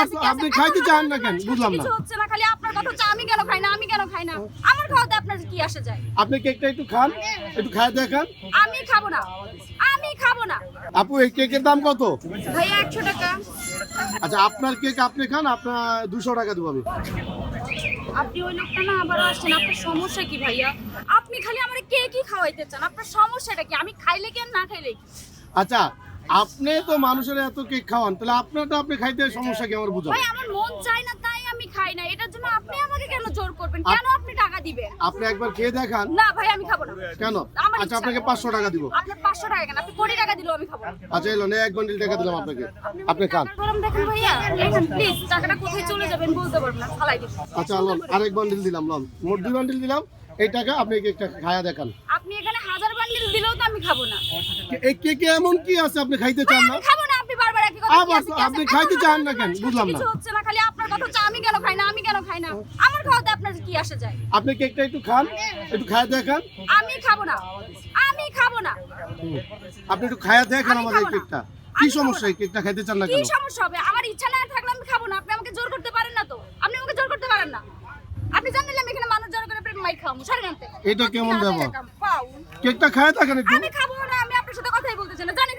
আবার আপনি খাইতে চান না কেন বুঝলাম না। কিছু হচ্ছে না, খালি আপনার কথা হচ্ছে আমি কেন খাই না, আমি কেন খাই না। আমার খাওয়াতে আপনার কি আসে যায়? আপনি কেকটা একটু খান, একটু খায় দেখান। আমি খাবো না, আমি খাবো না। আপু এই কেকের দাম কত? ভাইয়া 100 টাকা। আচ্ছা আপনার কেক আপনি খান, আপনার 200 টাকা দেবো আমি। আপনি ওই লোকটা না আবার আসছেন, আপনার সমস্যা কি ভাইয়া? আপনি খালি আমার কেকই খাওয়াইতে চান, আপনার সমস্যাটা কি? আমি খাইলে কি আর না খাইলে কি? আচ্ছা আপনি তো মানুষের এত কেক খাওয়ান, তাহলে আপনারটা আপনি খাইতে সমস্যা কি আমার বুঝান। ভাই আমার মন চায় না তাই আমি খাই না, এটার জন্য আপনি আমাকে কেন জোর করবেন? কেন আপনি টাকা দিবেন? আপনি একবার খেয়ে দেখান। না ভাই আমি খাবো না। কেন? আমার আচ্ছা ইচ্ছা। আপনাকে 500 টাকা দিব। আপনার 500 টাকা কেন? আপনি কোটি টাকা দিলেও আমি খাবো না। আচ্ছা এলো এক বান্ডিল টাকা দিলাম আপনাকে, আপনি খান। টাকার গরম দেখেন ভাইয়া, এখন প্লিজ টাকাটা কোথায় চলে যাবেন বলতে পারবেন না, ফালাই দিন। আচ্ছা লন আরেক বান্ডিল দিলাম, লন মোট 2 বান্ডিল দিলাম। এই টাকা আপনি কেকটা খায়া দেখান। আপনি এখানে 1000 বান্ডিল দিলেও তো আমি খাবো না। এই কেকে এমন কি আছে আপনি খাইতে চান না? আমি খাবো না, আপনি বারবার একই কথা আবার আপনি খাইতে চান না কেন বুঝলাম না। কিছু হচ্ছে না, খালি আপনার কথা হচ্ছে আমি কেন খাই না, আমি কেন খাই না। আমার খাওয়াতে আপনার কি আসে যায়? আপনি কেকটা একটু খান, একটু খায়া দেখান। আমি খাবো না, আমি খাবো না। আপনি একটু খায়া দেখান আমি আমাদের খাবো না। কেকটা। কি সমস্যা এই কেকটা খাইতে চান না কি কেন? সমস্যা হবে? আমার ইচ্ছা না থাকলে আমি খাবো না। আপনি আমাকে জোর করতে পারেন না তো। আপনি আমাকে জোর করতে পারেন না। আপনি জানেন আমি এখানে মানুষ জোর করে প্রেম মাই খাবো। সরেন আনতে। এটা কেমন ব্যবহার? পাও। কেকটা খায়া দেখেন একটু। আমি খাবো না, আমি আপনার সাথে কথাই বলতে চাই না। জানি